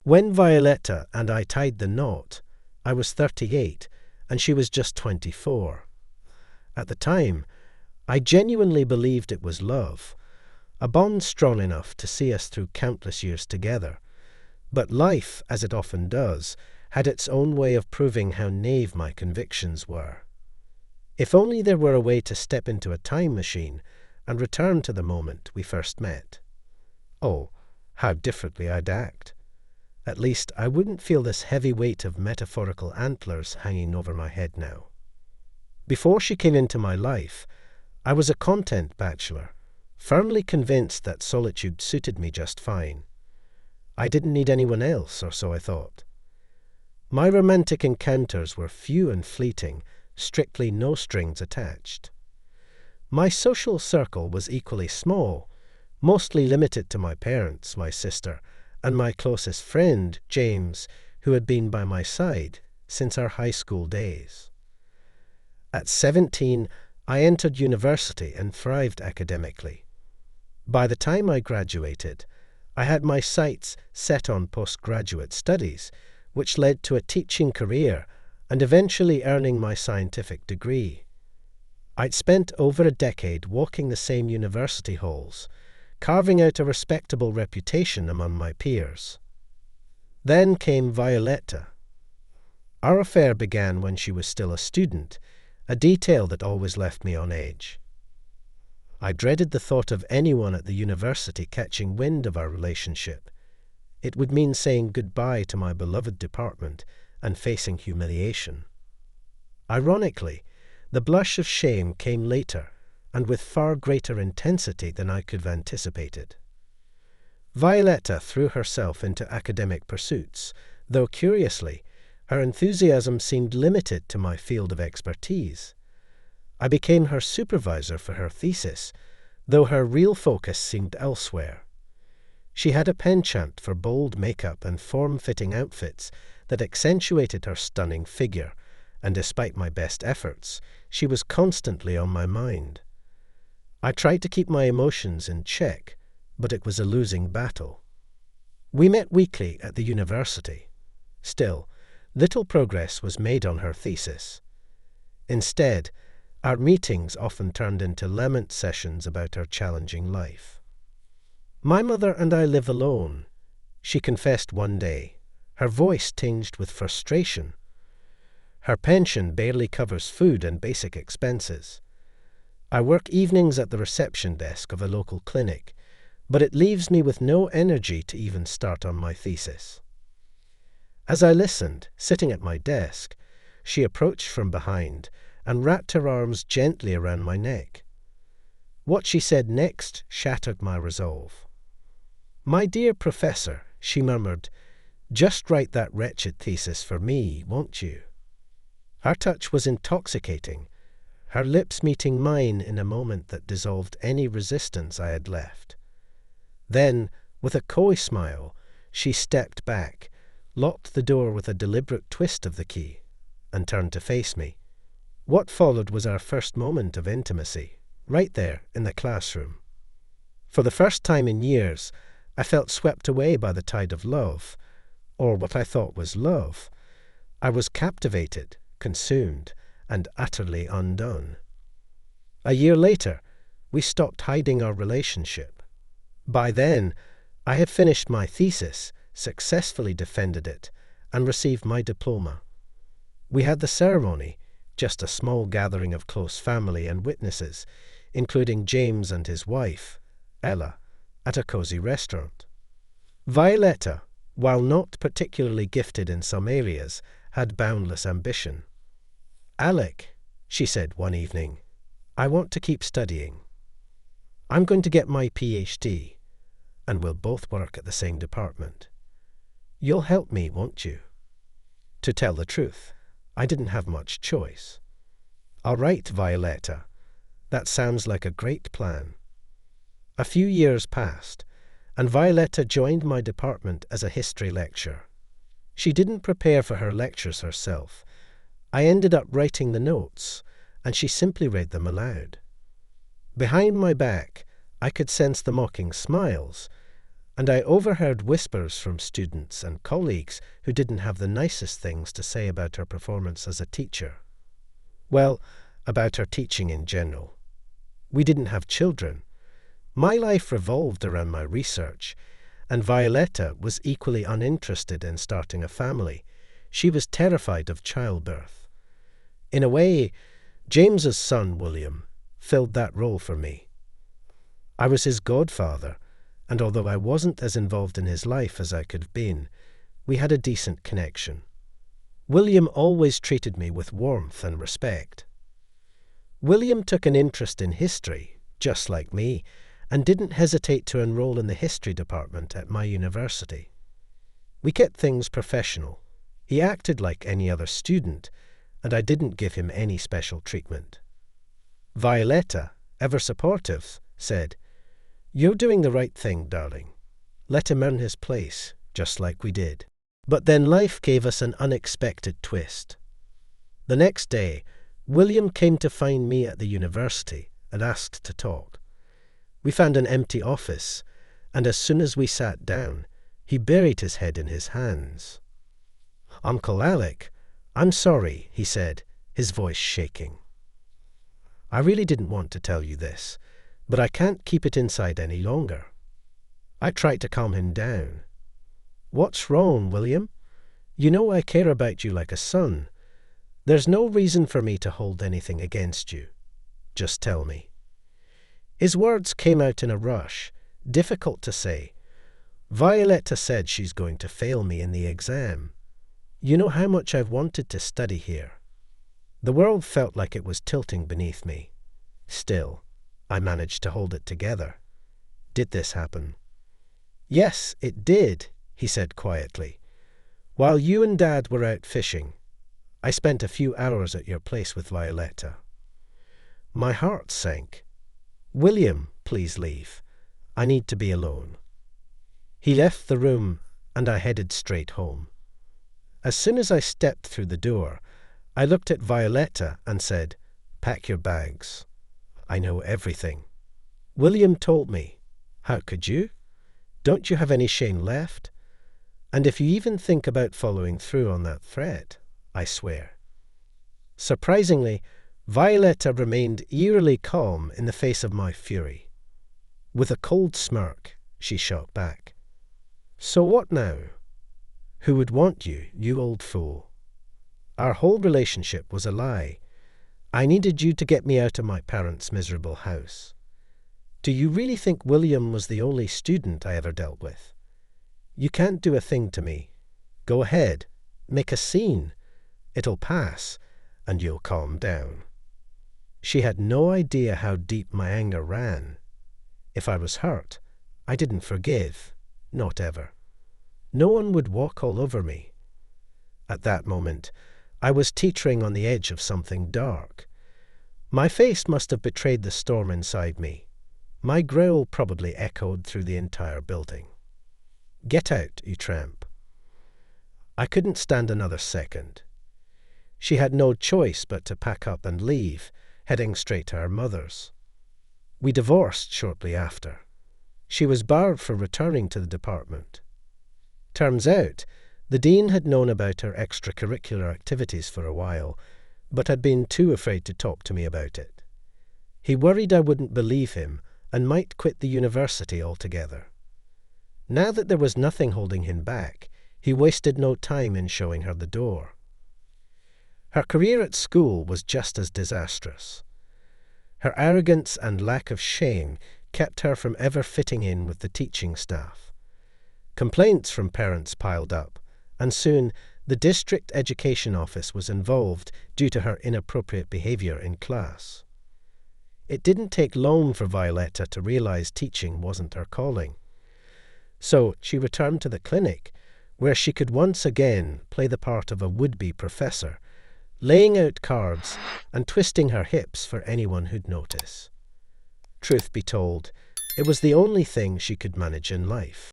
When Violetta and I tied the knot, I was 38 and she was just 24. At the time, I genuinely believed it was love, a bond strong enough to see us through countless years together. But life, as it often does, had its own way of proving how naive my convictions were. If only there were a way to step into a time machine and return to the moment we first met. Oh, how differently I'd act. At least I wouldn't feel this heavy weight of metaphorical antlers hanging over my head now. Before she came into my life, I was a content bachelor, firmly convinced that solitude suited me just fine. I didn't need anyone else, or so I thought. My romantic encounters were few and fleeting, strictly no strings attached. My social circle was equally small, mostly limited to my parents, my sister, and my closest friend, James, who had been by my side since our high school days. At 17, I entered university and thrived academically. By the time I graduated, I had my sights set on postgraduate studies, which led to a teaching career and eventually earning my scientific degree. I'd spent over a decade walking the same university halls, carving out a respectable reputation among my peers. Then came Violetta. Our affair began when she was still a student, a detail that always left me on edge. I dreaded the thought of anyone at the university catching wind of our relationship. It would mean saying goodbye to my beloved department and facing humiliation. Ironically, the blush of shame came later, and with far greater intensity than I could have anticipated. Violetta threw herself into academic pursuits, though curiously, her enthusiasm seemed limited to my field of expertise. I became her supervisor for her thesis, though her real focus seemed elsewhere. She had a penchant for bold makeup and form-fitting outfits that accentuated her stunning figure, and despite my best efforts, she was constantly on my mind. I tried to keep my emotions in check, but it was a losing battle. We met weekly at the university. Still, little progress was made on her thesis. Instead, our meetings often turned into lament sessions about her challenging life. "My mother and I live alone," she confessed one day, her voice tinged with frustration. "Her pension barely covers food and basic expenses. I work evenings at the reception desk of a local clinic, but it leaves me with no energy to even start on my thesis." As I listened, sitting at my desk, she approached from behind and wrapped her arms gently around my neck. What she said next shattered my resolve. "My dear professor," she murmured, "just write that wretched thesis for me, won't you?" Her touch was intoxicating, her lips meeting mine in a moment that dissolved any resistance I had left. Then, with a coy smile, she stepped back, locked the door with a deliberate twist of the key, and turned to face me. What followed was our first moment of intimacy, right there in the classroom. For the first time in years, I felt swept away by the tide of love, or what I thought was love. I was captivated, consumed, and utterly undone. A year later, we stopped hiding our relationship. By then, I had finished my thesis, successfully defended it, and received my diploma. We had the ceremony, just a small gathering of close family and witnesses, including James and his wife, Ella, at a cozy restaurant. Violetta, while not particularly gifted in some areas, had boundless ambition. "Alec," she said one evening, "I want to keep studying. I'm going to get my PhD, and we'll both work at the same department. You'll help me, won't you?" To tell the truth, I didn't have much choice. "All right, Violetta. That sounds like a great plan." A few years passed, and Violetta joined my department as a history lecturer. She didn't prepare for her lectures herself. I ended up writing the notes, and she simply read them aloud. Behind my back, I could sense the mocking smiles, and I overheard whispers from students and colleagues who didn't have the nicest things to say about her performance as a teacher. Well, about her teaching in general. We didn't have children. My life revolved around my research, and Violetta was equally uninterested in starting a family. She was terrified of childbirth. In a way, James's son, William, filled that role for me. I was his godfather, and although I wasn't as involved in his life as I could have been, we had a decent connection. William always treated me with warmth and respect. William took an interest in history, just like me, and didn't hesitate to enroll in the history department at my university. We kept things professional. He acted like any other student, and I didn't give him any special treatment. Violetta, ever supportive, said, "You're doing the right thing, darling. Let him earn his place, just like we did." But then life gave us an unexpected twist. The next day, William came to find me at the university and asked to talk. We found an empty office, and as soon as we sat down, he buried his head in his hands. "Uncle Alec, I'm sorry," he said, his voice shaking. "I really didn't want to tell you this, but I can't keep it inside any longer." I tried to calm him down. "What's wrong, William? You know I care about you like a son. There's no reason for me to hold anything against you. Just tell me." His words came out in a rush, difficult to say. "Violetta said she's going to fail me in the exam. You know how much I've wanted to study here." The world felt like it was tilting beneath me. Still, I managed to hold it together. Did this happen? "Yes, it did," he said quietly. "While you and Dad were out fishing, I spent a few hours at your place with Violetta." My heart sank. "William, please leave. I need to be alone." He left the room, and I headed straight home. As soon as I stepped through the door, I looked at Violetta and said, "Pack your bags. I know everything." William told me, "How could you? Don't you have any shame left? And if you even think about following through on that threat, I swear." Surprisingly, Violetta remained eerily calm in the face of my fury. With a cold smirk, she shot back, "So what now? Who would want you, you old fool? Our whole relationship was a lie. I needed you to get me out of my parents' miserable house. Do you really think William was the only student I ever dealt with? You can't do a thing to me. Go ahead, make a scene. It'll pass, and you'll calm down." She had no idea how deep my anger ran. If I was hurt, I didn't forgive, not ever. No one would walk all over me. At that moment, I was teetering on the edge of something dark. My face must have betrayed the storm inside me. My growl probably echoed through the entire building. "Get out, you tramp." I couldn't stand another second. She had no choice but to pack up and leave, heading straight to her mother's. We divorced shortly after. She was barred from returning to the department. Turns out, the dean had known about her extracurricular activities for a while, but had been too afraid to talk to me about it. He worried I wouldn't believe him and might quit the university altogether. Now that there was nothing holding him back, he wasted no time in showing her the door. Her career at school was just as disastrous. Her arrogance and lack of shame kept her from ever fitting in with the teaching staff. Complaints from parents piled up, and soon the district education office was involved due to her inappropriate behavior in class. It didn't take long for Violetta to realize teaching wasn't her calling. So she returned to the clinic, where she could once again play the part of a would-be professor, laying out cards and twisting her hips for anyone who'd notice. Truth be told, it was the only thing she could manage in life.